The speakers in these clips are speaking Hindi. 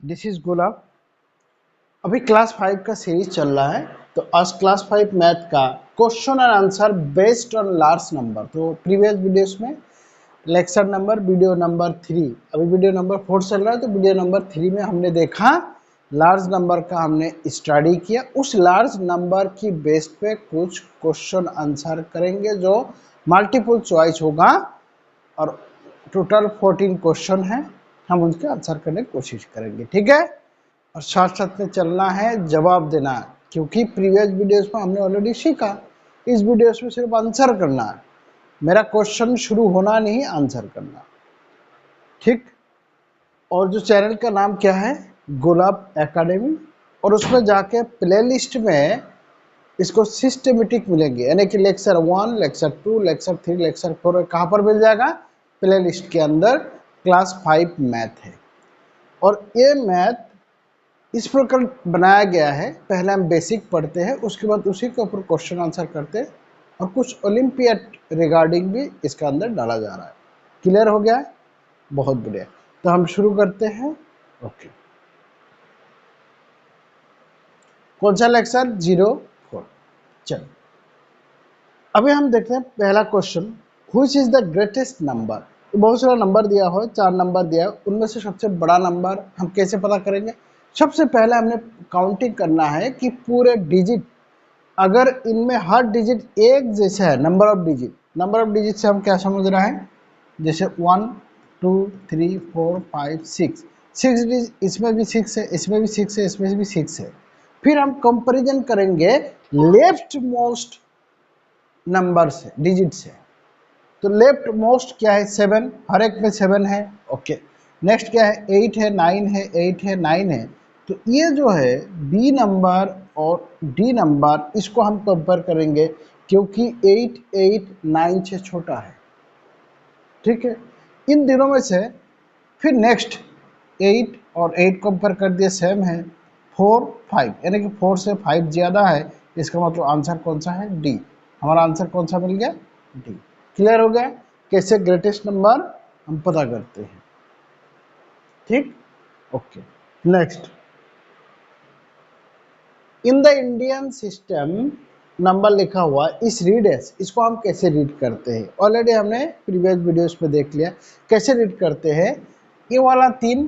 दिस इज गुलाब। अभी क्लास 5 का सीरीज चल रहा है। तो आज क्लास 5 मैथ का क्वेश्चन और answer based on large number. तो प्रीवियस वीडियोस में लेक्चर नंबर वीडियो नंबर 3, अभी वीडियो नंबर 4 चल रहा है। तो वीडियो नंबर 3 में हमने देखा लार्ज नंबर का हमने स्टडी किया। उस लार्ज नंबर की बेस पे कुछ क्वेश्चन आंसर करेंगे जो मल्टीपल चॉइस होगा और टोटल 14 क्वेश्चन है, हम उनके आंसर करने की कोशिश करेंगे। ठीक है, और साथ साथ में चलना है, जवाब देना, क्योंकि प्रीवियस वीडियोस में हमने ऑलरेडी सीखा। इस वीडियोस में सिर्फ आंसर करना है, मेरा क्वेश्चन शुरू होना नहीं, आंसर करना। ठीक, और जो चैनल का नाम क्या है, गुलाब एकेडमी, और उसमें जाके प्लेलिस्ट में इसको सिस्टमेटिक मिलेंगे, यानी कि लेक्चर 1, लेक्चर 2, लेक्चर 3, लेक्चर 4 कहाँ पर मिल जाएगा, प्लेलिस्ट के अंदर क्लास 5 मैथ है। और ये मैथ इस प्रकार बनाया गया है, पहले हम बेसिक पढ़ते हैं, उसके बाद उसी के ऊपर क्वेश्चन आंसर करते हैं, और कुछ ओलंपियाड रिगार्डिंग भी इसके अंदर डाला जा रहा है। क्लियर हो गया है? बहुत बढ़िया। तो हम शुरू करते हैं। ओके, कौन सा लेक्चर? 04। चलो, अभी हम देखते हैं पहला question, which is the greatest number. बहुत सारा नंबर दिया हो, 4 नंबर दिया हो, उनमें से सबसे बड़ा नंबर हम कैसे पता करेंगे? सबसे पहले हमने काउंटिंग करना है कि पूरे डिजिट, अगर इनमें हर डिजिट एक जैसा है, नंबर ऑफ डिजिट से हम क्या समझ रहे हैं, जैसे 1 2 3 4 5 6, 6 डिजिट, इसमें भी 6 है, इसमें भी 6 है, इसमें भी 6 है। फिर हम कंपैरिजन करेंगे लेफ्ट मोस्ट नंबर से, डिजिट से। तो लेफ्ट मोस्ट क्या है? 7, हर एक में 7 है। ओके, नेक्स्ट क्या है? 8 है, 9 है, 8 है, 9 है। तो ये जो है बी नंबर और डी नंबर, इसको हम कंपेयर करेंगे, क्योंकि 8 8 9 से छोटा है। ठीक है, इन दिनों में से फिर नेक्स्ट 8 और 8 कंपेयर कर दिए, सेम है। 4 5, यानी कि 4 से 5 ज़्यादा है, इसका मतलब आंसर कौन सा है? डी। हमारा आंसर कौन सा मिल गया? डी। क्लियर हो गया कैसे ग्रेटेस्ट नंबर हम पता करते हैं? ठीक, okay. Next, in the Indian system, number लिखा हुआ इस रीड एस, इसको हम कैसे रीड करते हैं? ऑलरेडी हमने प्रीवियस वीडियोस में देख लिया कैसे रीड करते हैं। ये वाला 3,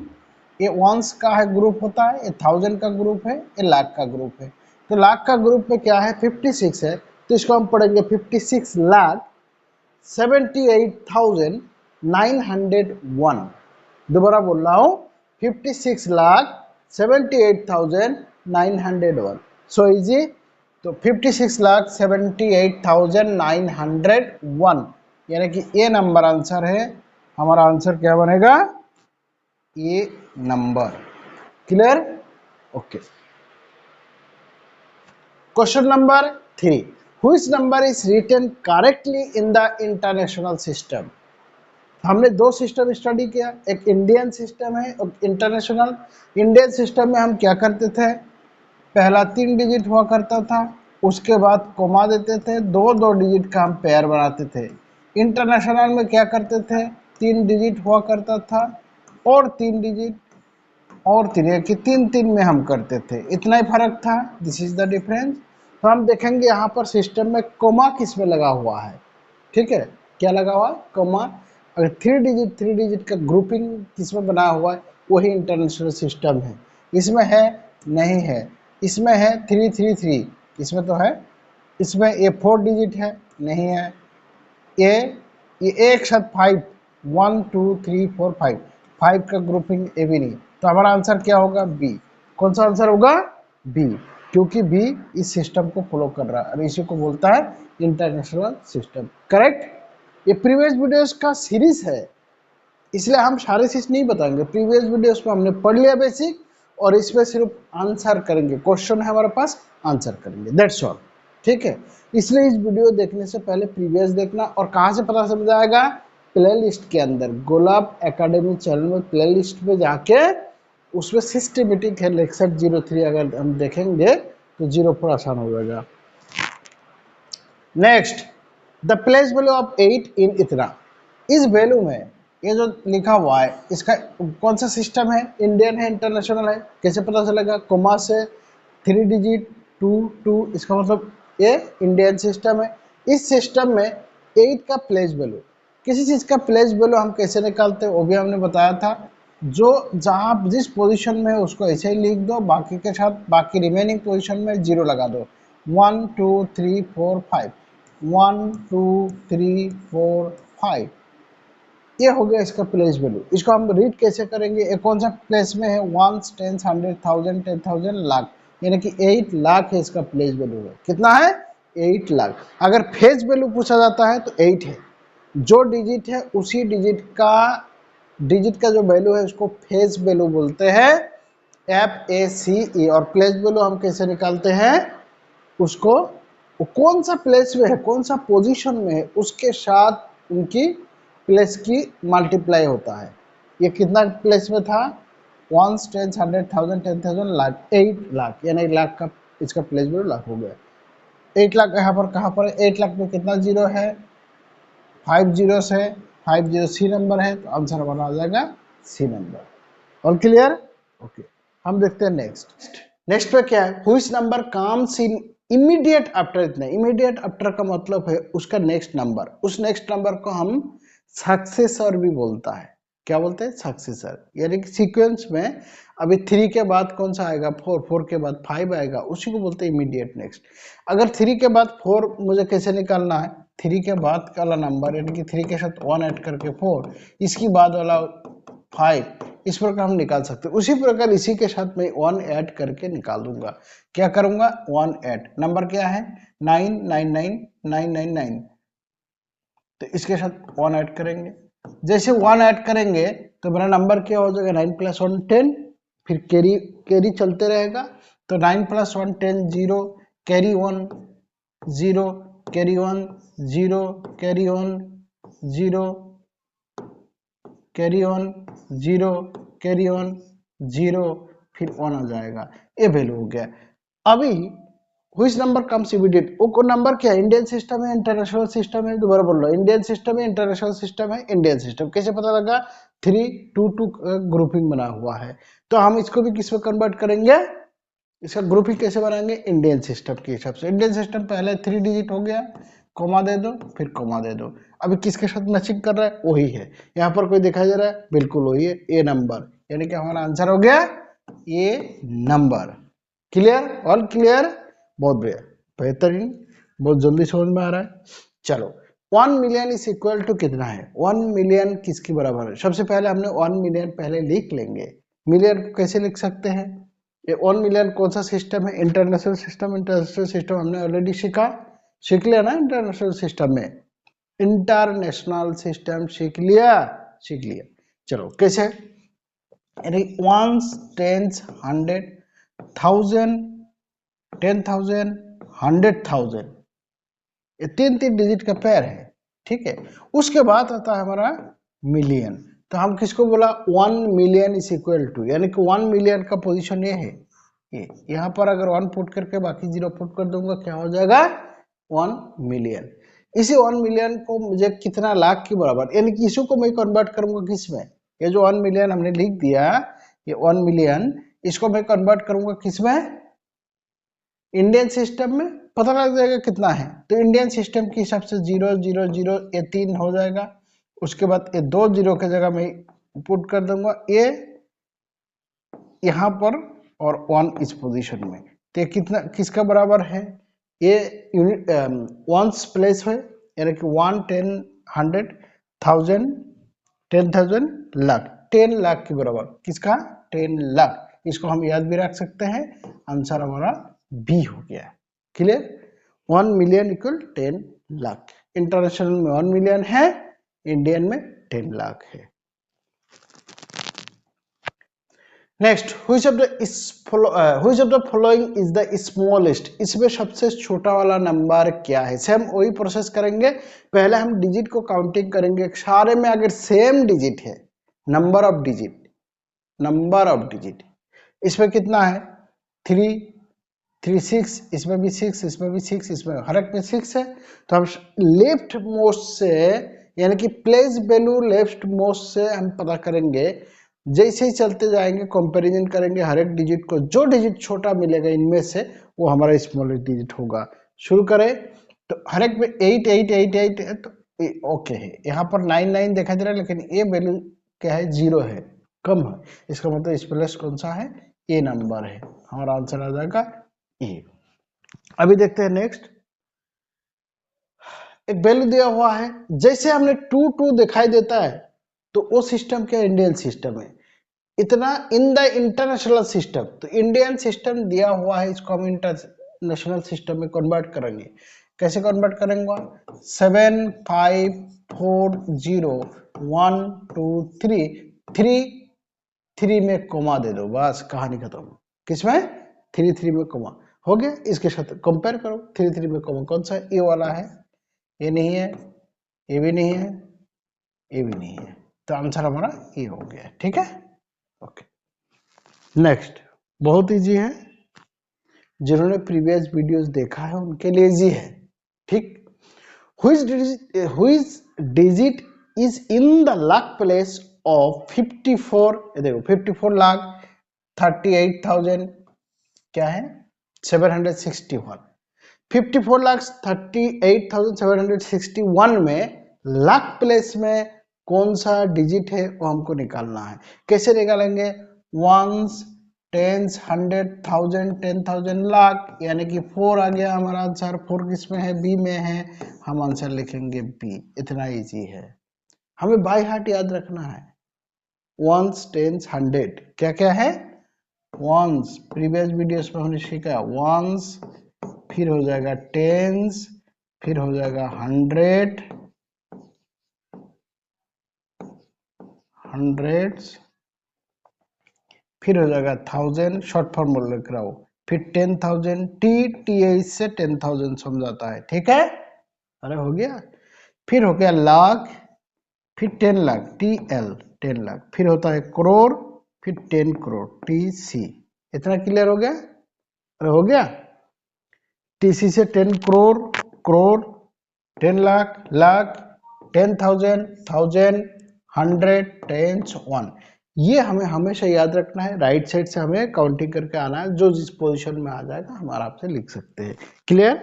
ये वंस का है ग्रुप होता है, ये 1000 का ग्रुप है, ये लाख का ग्रुप है। तो लाख का ग्रुप में क्या है? 56 है, तो इसको हम पढ़ेंगे 56 लाख 78,901। दोबारा बोल रहा हूँ, 56 लाख 78,901। So easy. तो 56 लाख 78,901, यानी कि ये नंबर आंसर है। हमारा आंसर क्या बनेगा? ये number. Clear? Okay. Question number 3, which number is written correctly in the international system. हमने दो सिस्टम स्टडी किया, एक इंडियन सिस्टम है और इंटरनेशनल। इंडियन सिस्टम में हम क्या करते थे? पहला 3 डिजिट हुआ करता था, उसके बाद कोमा देते थे, 2 डिजिट का हम पेयर बनाते थे। इंटरनेशनल में क्या करते थे? 3 डिजिट हुआ करता था और 3 डिजिट और 3, कि 3 में हम करते थे, इतना ही फर्क था। This is the difference. तो हम देखेंगे यहाँ पर सिस्टम में कोमा किस में लगा हुआ है। ठीक है, क्या लगा हुआ है? कोमा। अगर 3 डिजिट का ग्रुपिंग किसमें बना हुआ है, वही इंटरनेशनल सिस्टम है। इसमें है? नहीं है। इसमें है 333, इसमें तो है। इसमें ये 4 डिजिट है? नहीं है। ये एक साथ 5, 1 2 3 4 5, 5 का ग्रुपिंग ए भी नहीं। तो हमारा आंसर क्या होगा? बी। कौन सा आंसर होगा? बी, क्योंकि बी इस सिस्टम को फॉलो कर रहा है और इसी को बोलता है इंटरनेशनल सिस्टम। करेक्ट। ये प्रीवियस वीडियोस का सीरीज है, इसलिए हम सारी चीज नहीं बताएंगे। प्रीवियस वीडियोस में हमने पढ़ लिया बेसिक, और इसमें सिर्फ आंसर करेंगे, क्वेश्चन है हमारे पास, आंसर करेंगे, दैट्स ऑल। ठीक है, इसलिए इस वीडियो देखने से पहले प्रीवियस देखना। और कहाँ से पता चल जाएगा? प्लेलिस्ट के अंदर, गुलाब एकेडमी चैनल में प्लेलिस्ट में जाके उसमें सिस्टमेटिक है लेक्चर 03, अगर हम देखेंगे तो 04 आसान हो जाएगा। Next, the place value of 8 इन इतना। इस वैल्यू में ये जो लिखा हुआ है इसका कौन सा सिस्टम है, इंडियन है इंटरनेशनल है, कैसे पता चलेगा, कोमा से 3 डिजिट 2 2, इसका मतलब ये इंडियन सिस्टम है। इस सिस्टम में 8 का प्लेस वैल्यू, किसी चीज़ का प्लेस वैल्यू हम कैसे निकालते हैं वो भी हमने बताया था। जो जहाँ जिस पोजीशन में है उसको ऐसे ही लिख दो, बाकी के साथ बाकी रिमेनिंग पोजीशन में 0 लगा दो। 1 2 3 4 5, 1 2 3 4 5, ये हो गया इसका प्लेस वैल्यू। इसको हम रीड कैसे करेंगे, ये कौन सा प्लेस में है, 1 10 100 1000 10,000 लाख, यानी कि 8 लाख है इसका प्लेस वैल्यू है। कितना है, 8 लाख। अगर फेज वैल्यू पूछा जाता है तो 8 है, जो डिजिट है उसी डिजिट का जो वैल्यू है उसको फेज वैल्यू बोलते हैं, FACE। और प्लेस वैल्यू हम कैसे निकालते हैं, उसको वो कौन सा प्लेस में है, कौन सा पोजीशन में है, उसके साथ उनकी प्लेस की मल्टीप्लाई होता है। ये कितना प्लेस में था, 1 10 100 1000 10,000 लाख, 8 लाख, यानी लाख का इसका प्लेस वैल्यू लाख हो गया। 8 लाख यहाँ पर कहाँ पर है, 8 लाख में कितना जीरो है, 5 जीरो है, 5 जीरो सी नंबर है, तो आंसर हमारा आ जाएगा C number. All clear, okay. हम देखते हैं नेक्स्ट पे क्या है, which number comes in immediate after. इतना इमीडिएट आफ्टर का मतलब है उसका नेक्स्ट नंबर, उस नेक्स्ट नंबर को हम सक्सेसर भी बोलता है। क्या बोलते हैं, सक्सेसर, यानी कि सीक्वेंस में अभी 3 के बाद कौन सा आएगा, 4, 4 के बाद 5 आएगा, उसी को बोलते हैं इमीडिएट नेक्स्ट। अगर 3 के बाद 4 मुझे कैसे निकालना है, 3 के बाद वाला नंबर यानी कि 3 के साथ 1 ऐड करके 4, इसकी बाद वाला 5, इस प्रकार हम निकाल सकते हैं। उसी प्रकार इसी के साथ मैं 1 ऐड करके निकाल दूंगा। क्या करूंगा, 1 ऐड, नंबर क्या है 999999, तो इसके साथ 1 ऐड करेंगे। जैसे 1 ऐड करेंगे तो मेरा नंबर क्या हो जाएगा, 9 + 1 10, फिर कैरी चलते रहेगा, तो 9 + 1 10 0, carry 1 0, carry 1 0, carry 1 0, carry 1 0, carry 1 0, फिर 1 आ जाएगा, ये वैल्यू हो गया। अभी व्हिच नंबर कम्स इमीडिएट, वो नंबर क्या है, इंडियन सिस्टम है इंटरनेशनल सिस्टम है, दोबारा बोल रहा हूँ, इंडियन सिस्टम है इंटरनेशनल सिस्टम है, इंडियन सिस्टम। कैसे पता लगा, 3 2 2 ग्रुपिंग बना हुआ है, तो हम इसको भी किस में कन्वर्ट करेंगे, इसका ग्रुपिंग कैसे बनाएंगे, इंडियन सिस्टम के हिसाब से। इंडियन सिस्टम पहले 3 डिजिट हो गया, कोमा दे दो, फिर कोमा दे दो। अभी किसके साथ मैचिंग कर रहा है, वही है, यहाँ पर कोई दिखाई दे रहा है, बिल्कुल वही है, ए नंबर, यानी कि हमारा आंसर हो गया ए नंबर। क्लियर, ऑल क्लियर, बहुत बढ़िया, बेहतरीन, बहुत जल्दी समझ में आ रहा है। चलो 1 मिलियन इज इक्वल टू कितना है, 1 मिलियन किसके बराबर है, सबसे पहले हमने 1 मिलियन पहले लिख लेंगे। मिलियन को कैसे लिख सकते हैं, ये 1 मिलियन कौन सा सिस्टम है, इंटरनेशनल सिस्टम। इंटरनेशनल सिस्टम हमने ऑलरेडी सीख लिया ना, इंटरनेशनल सिस्टम में, इंटरनेशनल सिस्टम सीख लिया। चलो कैसे, यानी 1 10 100 1000 10,000 100,000, ये 3 डिजिट का पेयर है, ठीक है। उसके बाद आता है हमारा मिलियन, तो हम किसको बोला, 1 मिलियन इज इक्वल टू, यानी कि 1 मिलियन का पोजीशन ये है, ये यहाँ पर अगर 1 पुट करके बाकी 0 पुट कर दूंगा, क्या हो जाएगा 1 मिलियन। इसी 1 मिलियन को मुझे कितना लाख के बराबर, यानी कि इसी को मैं कन्वर्ट करूंगा किस में, ये जो 1 मिलियन हमने लिख दिया, ये 1 मिलियन, इसको मैं कन्वर्ट करूंगा किस में, इंडियन सिस्टम में, पता लग जाएगा कितना है। तो इंडियन सिस्टम के हिसाब से 0 0 0 ये 3 हो जाएगा, उसके बाद ये 2 0 की जगह मैं पुट कर दूंगा ये यहाँ पर, और 1 इस पोजीशन में, तो ये कितना किसका बराबर है, ये यूनिट वंस प्लेस है, यानी कि 1 10 100 1000 10,000 लाख, 10 लाख के बराबर, किसका 10 लाख। इसको हम याद भी रख सकते हैं, आंसर हमारा बी हो गया। Clear, 1 million equal 10 lakh, international में 1 मिलियन है, इंडियन में 10 लाख है। Next, which of the following is the smallest, इसमें सबसे छोटा वाला नंबर क्या है। सेम वही प्रोसेस करेंगे, पहले हम डिजिट को काउंटिंग करेंगे, सारे में अगर सेम डिजिट है, नंबर ऑफ डिजिट, इसमें कितना है 3 3 6, इसमें भी 6, इसमें भी 6, इसमें हर एक में 6 है, तो हम लेफ्ट मोस्ट से यानी कि प्लेस वैल्यू लेफ्ट मोस्ट से हम पता करेंगे, जैसे ही चलते जाएंगे कंपैरिजन करेंगे हर एक डिजिट को, जो डिजिट छोटा मिलेगा इनमें से वो हमारा स्मॉलेस्ट डिजिट होगा। शुरू करें तो हर एक में 8 8 8 8 है, तो ओके है। यहाँ पर 9 9 देखा जा रहा है, लेकिन ये वैल्यू क्या है, 0 है, कम है, इसका मतलब स्मॉलेस्ट कौन सा है, ए नंबर है। हमारा आंसर आ जाएगा ए। अभी देखते हैं नेक्स्ट, एक वैल्यू दिया हुआ है, जैसे हमने 2 2 दिखाई देता है तो वो सिस्टम क्या, इंडियन सिस्टम है। इतना इन द इंटरनेशनल सिस्टम, तो इंडियन सिस्टम दिया हुआ है, इसको हम इंटरनेशनल सिस्टम में कन्वर्ट करेंगे। कैसे कन्वर्ट करेंगे, 7 5 4 0 1 2 3 3 3 में कोमा दे दो, बस कहानी खत्म। किसमें, 3 3 में कोमा हो गया। इसके साथ कंपेयर करो, 3 3 में कोमा कौन सा, ये वाला है, ये नहीं है, ये भी नहीं है, ये भी नहीं है, तो आंसर हमारा ये हो गया। ठीक है, ओके। नेक्स्ट बहुत इजी है, जिन्होंने प्रीवियस वीडियोस देखा है उनके लिए इजी है। ठीक, which digit is in the lakh place of 54, देखो 54 लाख 38,000 क्या है 761, 54 लाख 38,761 में लाख प्लेस में कौन सा डिजिट है वो हमको निकालना है। कैसे निकालेंगे, वंस, टेंस, 100,000, 10,000, लाख, यानी कि 4 आ गया हमारा आंसर। 4 किस में है, बी में है, हम आंसर लिखेंगे बी। इतना इजी है, हमें बाय हार्ट याद रखना है। वंस, टेंस, 100 क्या क्या है, वंस, प्रीवियस वीडियोस में हमने सीखा वंस, फिर हो जाएगा टेंस, फिर हो जाएगा 100, हंड्रेड्स, फिर हो जाएगा 1000, शॉर्ट फॉर्म बोल लिख रहा हूं, फिर 10,000, टी से 10,000 समझाता है। ठीक है, अरे हो गया। फिर हो गया लाख, फिर 10 लाख, TL 10 लाख, फिर होता है करोड़, फिर 10 करोड़, TC। इतना क्लियर हो गया, अरे हो गया। TC से 10 करोड़, करोड़, 10 लाख, लाख, 10,000, 1,000, 100, टेंस, 1। ये हमें हमेशा याद रखना है, राइट साइड से हमें काउंटिंग करके आना है, जो जिस पोजीशन में आ जाएगा हम आराम से लिख सकते हैं। Clear,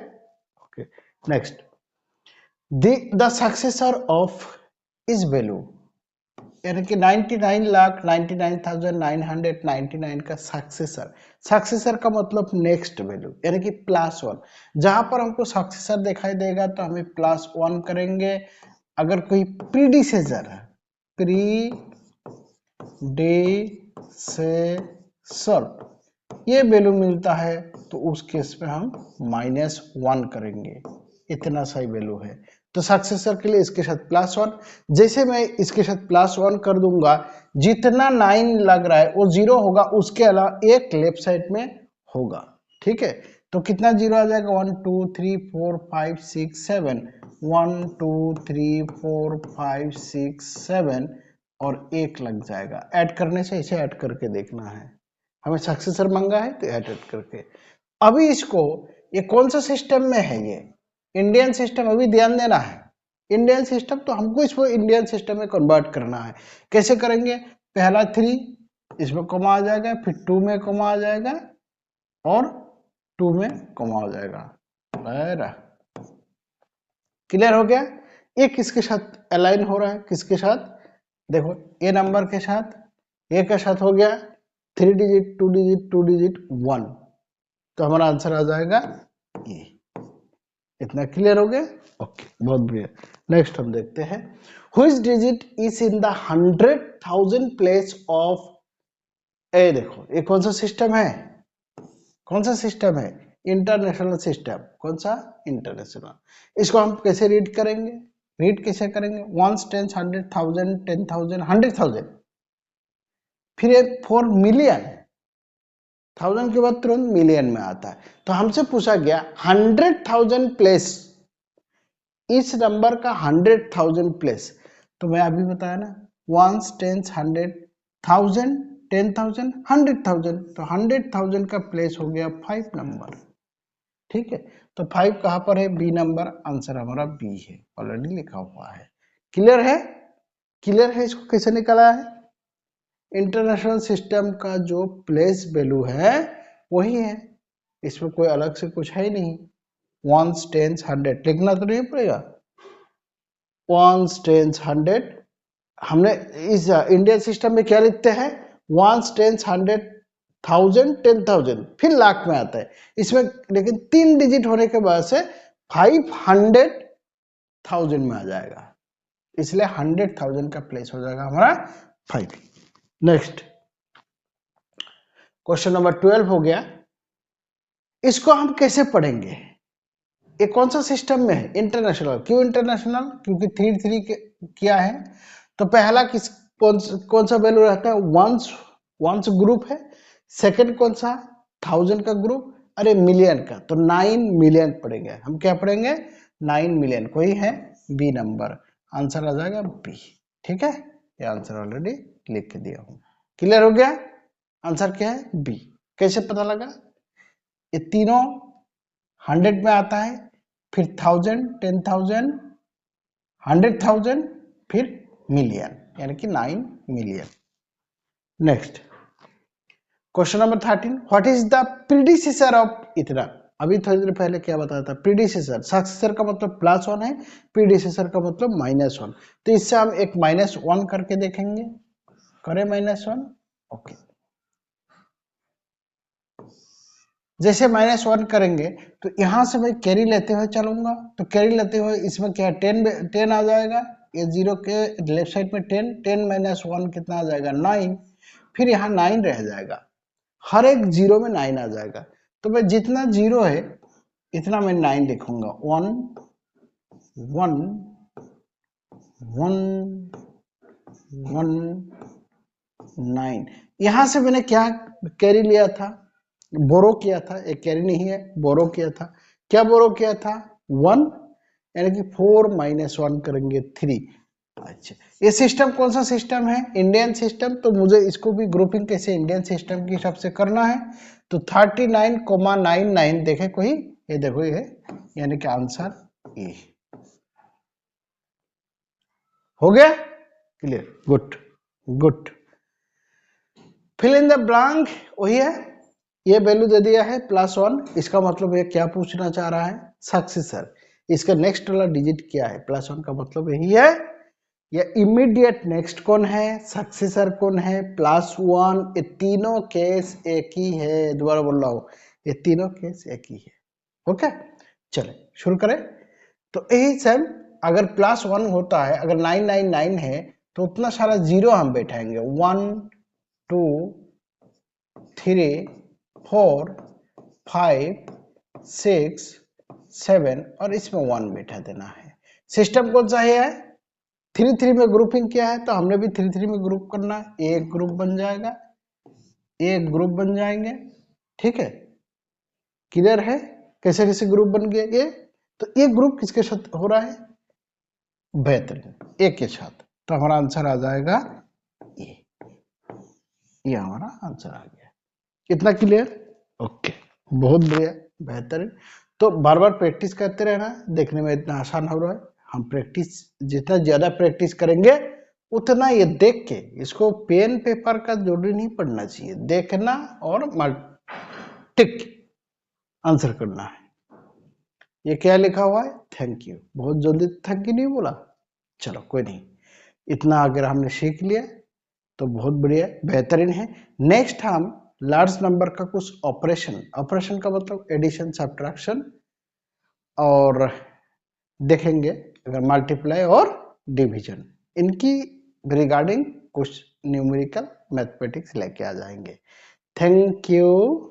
okay. Next, the successor of इस वैल्यू, यानी कि 99 लाख 99,999 का सक्सेसर। सक्सेसर का मतलब नेक्स्ट वैल्यू, यानी कि +1। जहां पर हमको सक्सेसर दिखाई देगा तो हमें +1 करेंगे। अगर कोई प्रीडिसेसर है, प्रीडेसेसर ये वैल्यू मिलता है तो उस केस में हम -1 करेंगे। इतना सही वैल्यू है, तो सक्सेसर के लिए इसके साथ +1। जैसे मैं इसके साथ +1 कर दूंगा, जितना 9 लग रहा है वो 0 होगा, उसके अलावा एक लेफ्ट साइड में होगा। ठीक है, तो कितना 0 आ जाएगा, 1 2 3 4 5 6 7, 1 2 3 4 5 6 7 और 1 लग जाएगा। ऐड करने से इसे ऐड करके देखना है, हमें सक्सेसर मांगा है तो ऐड करके। अभी इसको, ये कौन सा सिस्टम में है, ये इंडियन सिस्टम, अभी ध्यान देना है इंडियन सिस्टम, तो हमको इसको इंडियन सिस्टम में कन्वर्ट करना है। कैसे करेंगे, पहला 3 इसमें कोमा आ जाएगा, फिर 2 में कोमा आ जाएगा और 2 में कोमा हो जाएगा। क्लियर हो गया। ये किसके साथ अलाइन हो रहा है, किसके साथ, देखो ए नंबर के साथ, ए के साथ हो गया 3 डिजिट 2 डिजिट 2 डिजिट 1, तो हमारा आंसर आ जाएगा ये। इतना क्लियर हो गया, ओके, बहुत बढ़िया। नेक्स्ट हम देखते हैं, which digit is in the 100,000 place of, ए देखो ये कौन सा सिस्टम है, कौन सा सिस्टम है, इंटरनेशनल सिस्टम। कौन सा, इंटरनेशनल। इसको हम कैसे रीड करेंगे, रीड कैसे करेंगे, वंस, टेंस, 100,000, 10,000, 100,000, फिर 4 मिलियन, 1000 के बाद तुरंत मिलियन में आता है। तो हमसे पूछा गया 100,000 प्लेस, इस नंबर का 100,000 प्लेस, तो मैं अभी बताया ना, वंस, टेंस, 100,000, 10,000, 100,000, तो 100,000 का प्लेस हो गया 5 नंबर। ठीक है, तो 5 कहां पर है, बी नंबर, आंसर हमारा बी है, ऑलरेडी लिखा हुआ है। क्लियर है? क्लियर है इसको कैसे निकाला है? इंटरनेशनल सिस्टम का जो प्लेस वैल्यू है वही है, इसमें कोई अलग से कुछ है ही नहीं। वंस टेंस हंड्रेड लिखना तो नहीं पड़ेगा, वंस टेंस हंड्रेड। हमने इस इंडियन सिस्टम में क्या लिखते हैं? वंस टेंस हंड्रेड थाउजेंड 10,000 फिर लाख में आता है इसमें, लेकिन 3 डिजिट होने के बाद से 500,000 में आ जाएगा, इसलिए 100,000 का प्लेस हो जाएगा हमारा 5। नेक्स्ट क्वेश्चन नंबर 12 हो गया। इसको हम कैसे पढ़ेंगे? ये कौन सा सिस्टम में है? इंटरनेशनल। क्यों इंटरनेशनल? क्योंकि 3 किया है, तो पहला किस कौन सा वैल्यू रहता है? वंस ग्रुप है। सेकंड कौन सा? 1000 का ग्रुप। अरे मिलियन का, तो 9 मिलियन पढ़ेंगे हम। क्या पढ़ेंगे? 9 मिलियन। कोई है? B number. आंसर आ जाएगा बी। ठीक है, ये आंसर ऑलरेडी लिख के दिया हूं। क्लियर हो गया? आंसर क्या है? बी। कैसे पता लगा? ये तीनों 100 में आता है, फिर 1000, 10,000, 100,000, फिर मिलियन, यानी कि 9 million. Next question number 13, what is the predecessor of इतना? अभी थोड़ी देर पहले क्या बताया था? प्रीडिसेसर। सक्सेसर का मतलब +1 है, प्रीडिसेसर का मतलब -1। तो इससे हम एक -1 करके देखेंगे। करें -1? ओके। जैसे -1 करेंगे तो यहां से मैं कैरी लेते हुए चलूंगा, तो कैरी लेते हुए इसमें क्या है? 10 आ जाएगा। ये 0 के लेफ्ट साइड में 10, 10 - 1 कितना आ जाएगा? 9। फिर यहाँ 9 रह जाएगा, हर एक 0 में 9 आ जाएगा। तो मैं जितना 0 है इतना मैं 9 लिखूंगा। 1 1 1 1 9। यहां से मैंने क्या कैरी लिया था? बोरो किया था। एक कैरी नहीं है, बोरो किया था। क्या बोरो किया था? 1, यानी कि 4 - 1 करेंगे 3। अच्छा, ये सिस्टम कौन सा सिस्टम है? Indian system. तो मुझे इसको भी ग्रुपिंग कैसे इंडियन सिस्टम के हिसाब से करना है, तो 39,99 देखे कोई? ये देखो ये, यानी कि आंसर ए हो गया। Clear? Good good. Fill in the blank वही है, ये वैल्यू दे दिया है +1। इसका मतलब ये क्या पूछना चाह रहा है? सक्सेसर। इसका नेक्स्ट वाला डिजिट क्या है? +1 का मतलब यही है। या इमीडिएट नेक्स्ट कौन है? सक्सेसर कौन है? +1। ये तीनों केस एक ही है। दोबारा बोल रहा हूं, ये तीनों केस एक ही है। ओके, चले शुरू करें। तो यही सेम, अगर +1 होता है, अगर 999 है, तो उतना सारा 0 हम बैठाएंगे। 1 2 3 4 5 6 7 और इसमें 1 बैठा देना है। सिस्टम कौन सा है? 3 में ग्रुपिंग किया है, तो हमने भी 3 में ग्रुप करना है। एक ग्रुप बन जाएगा, एक ग्रुप बन जाएंगे। ठीक है, क्लियर है कैसे कैसे ग्रुप बन गए ये? तो ये ग्रुप किसके साथ हो रहा है? बेहतरीन, एक के साथ। तो हमारा आंसर आ जाएगा ये हमारा आंसर आ गया। कितना क्लियर? ओके, बहुत बढ़िया, बेहतरीन। तो बार बार प्रैक्टिस करते रहना, देखने में इतना आसान हो रहा है। हम प्रैक्टिस, जितना ज्यादा प्रैक्टिस करेंगे उतना ये देख के, इसको पेन पेपर का जरूरी नहीं पढ़ना चाहिए, देखना और टिक आंसर करना है। ये क्या लिखा हुआ है? Thank you. बहुत जल्दी थैंक यू नहीं बोला, चलो कोई नहीं। इतना अगर हमने सीख लिया तो बहुत बढ़िया, बेहतरीन है। नेक्स्ट हम लार्ज नंबर का कुछ ऑपरेशन, ऑपरेशन का मतलब एडिशन, सब्ट्रैक्शन और देखेंगे, अगर मल्टीप्लाई और डिवीजन, इनकी रिगार्डिंग कुछ न्यूमेरिकल मैथमेटिक्स लेके आ जाएंगे। थैंक यू,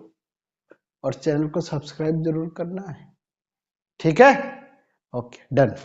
और चैनल को सब्सक्राइब जरूर करना है। ठीक है, ओके डन।